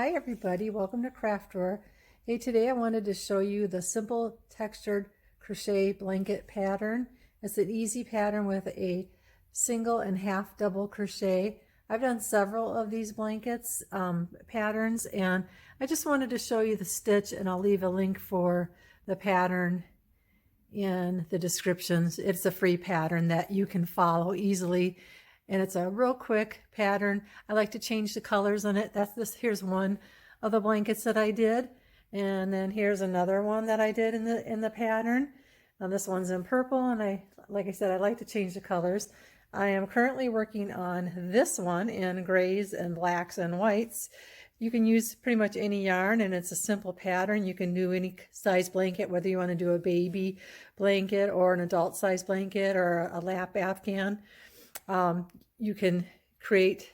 Hi everybody, welcome to Craft Drawer. Hey, today I wanted to show you the simple textured crochet blanket pattern. It's an easy pattern with a single and half double crochet. I've done several of these blankets patterns, and I just wanted to show you the stitch, and I'll leave a link for the pattern in the descriptions. It's a free pattern that you can follow easily, and it's a real quick pattern. I like to change the colors on it. Here's one of the blankets that I did, and then here's another one that I did in the pattern. And this one's in purple, and like I said, I like to change the colors. I am currently working on this one in grays and blacks and whites. You can use pretty much any yarn, and it's a simple pattern. You can do any size blanket, whether you want to do a baby blanket or an adult size blanket or a lap afghan. You can create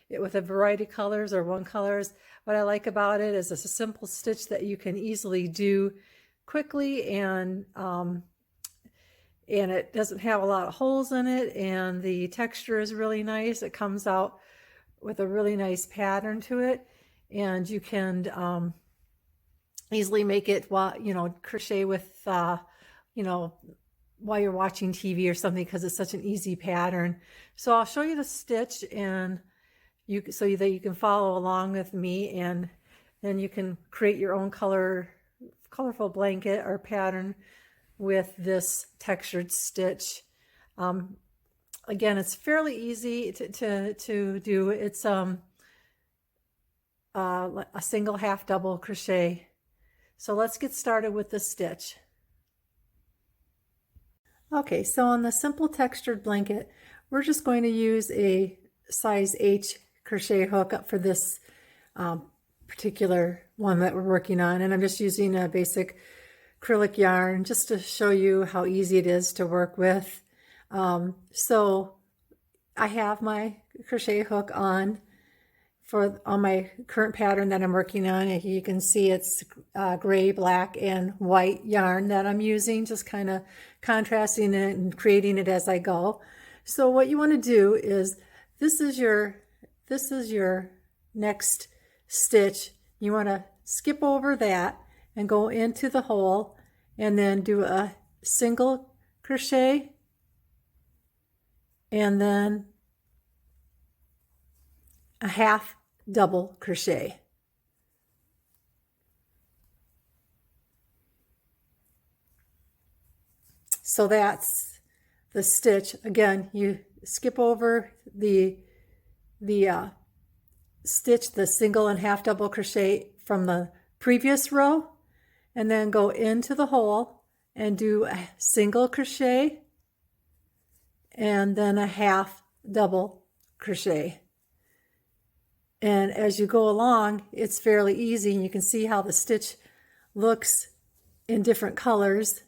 it with a variety of colors or one colors. What I like about it is it's a simple stitch that you can easily do quickly, and it doesn't have a lot of holes in it, and the texture is really nice. It comes out with a really nice pattern to it, and you can easily make it while, crochet with, while you're watching TV or something, because it's such an easy pattern. So I'll show you the stitch, and so that you can follow along with me, and then you can create your own colorful blanket or pattern with this textured stitch. Again, it's fairly easy to do. It's a single half double crochet. So let's get started with the stitch. Okay, so on the simple textured blanket, we're just going to use a size H crochet hook up for this particular one that we're working on, and I'm just using a basic acrylic yarn just to show you how easy it is to work with. So I have my crochet hook on my current pattern that I'm working on. You can see it's gray, black, and white yarn that I'm using, just kind of contrasting it and creating it as I go. So what you want to do is, this is your next stitch. You want to skip over that and go into the hole, and then do a single crochet, and then a half double crochet. So that's the stitch. Again, you skip over the stitch, the single and half double crochet from the previous row, and then go into the hole and do a single crochet and then a half double crochet. And as you go along, it's fairly easy, and you can see how the stitch looks in different colors.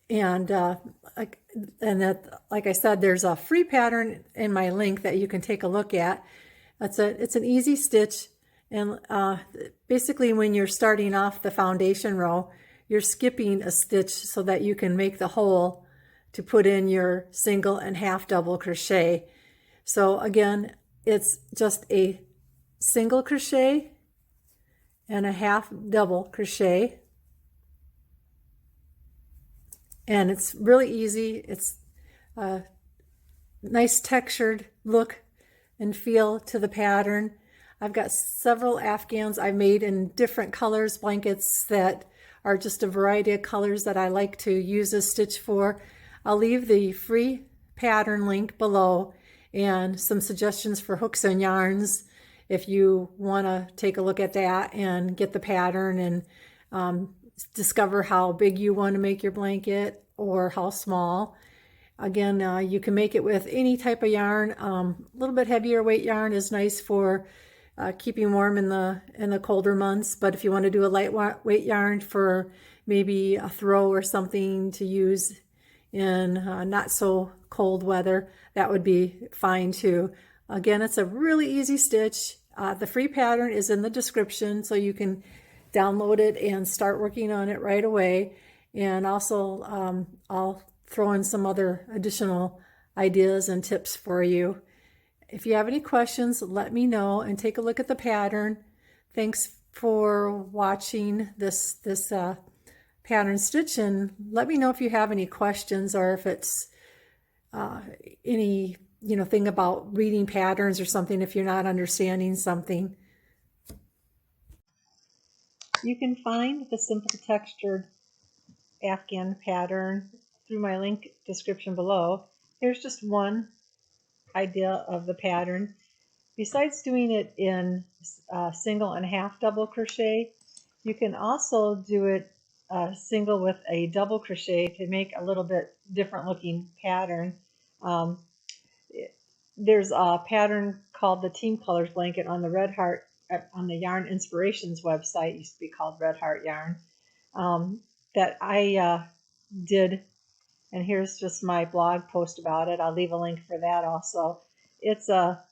And like I said, there's a free pattern in my link that you can take a look at. It's an easy stitch, and basically when you're starting off the foundation row, you're skipping a stitch so that you can make the hole to put in your single and half double crochet. So again, it's just a single crochet and a half double crochet, and it's really easy. It's a nice textured look and feel to the pattern. I've got several afghans I've made in different colors, blankets that are just a variety of colors that I like to use this stitch for. I'll leave the free pattern link below, and some suggestions for hooks and yarns if you want to take a look at that and get the pattern and discover how big you want to make your blanket or how small. Again, you can make it with any type of yarn. A little bit heavier weight yarn is nice for keeping warm in the colder months, but if you want to do a lightweight yarn for maybe a throw or something to use in not so cold weather, that would be fine too. Again, it's a really easy stitch. The free pattern is in the description, so you can download it and start working on it right away. And also I'll throw in some other additional ideas and tips for you. If you have any questions, let me know, and take a look at the pattern. Thanks for watching this pattern stitch, and let me know if you have any questions or if it's any thing about reading patterns or something if you're not understanding something. You can find the simple textured Afghan pattern through my link description below. Here's just one idea of the pattern. Besides doing it in single and half double crochet, you can also do it single with a double crochet to make a little bit different looking pattern. There's a pattern called the Team Colors blanket on the Red Heart, on the Yarn Inspirations website. It used to be called Red Heart Yarn, that I did, and here's just my blog post about it. I'll leave a link for that also. It's a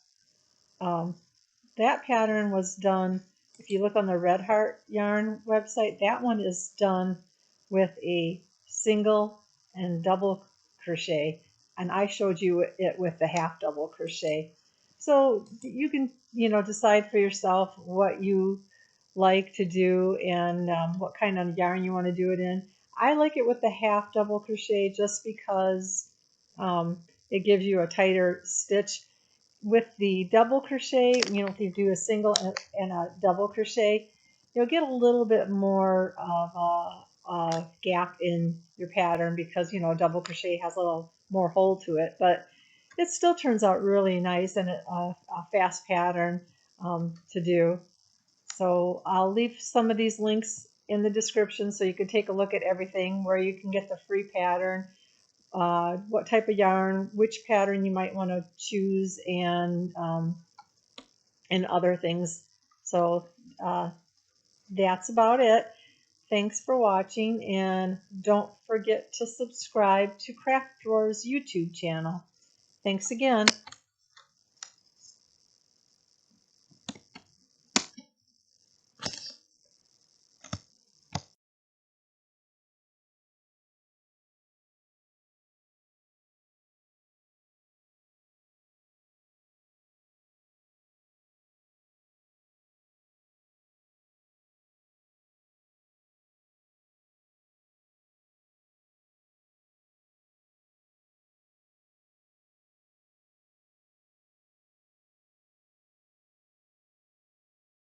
that pattern was done, if you look on the Red Heart Yarn website, that one is done with a single and double crochet, and I showed you it with the half double crochet. So you can decide for yourself what you like to do and what kind of yarn you want to do it in. I like it with the half double crochet just because it gives you a tighter stitch. With the double crochet, if you do a single and a double crochet, you'll get a little bit more of a gap in your pattern because a double crochet has a little more hold to it, but it still turns out really nice and a fast pattern to do. So I'll leave some of these links in the description so you can take a look at everything, where you can get the free pattern, what type of yarn, which pattern you might want to choose, and other things. So that's about it. Thanks for watching, and don't forget to subscribe to Craft Drawer's YouTube channel. Thanks again.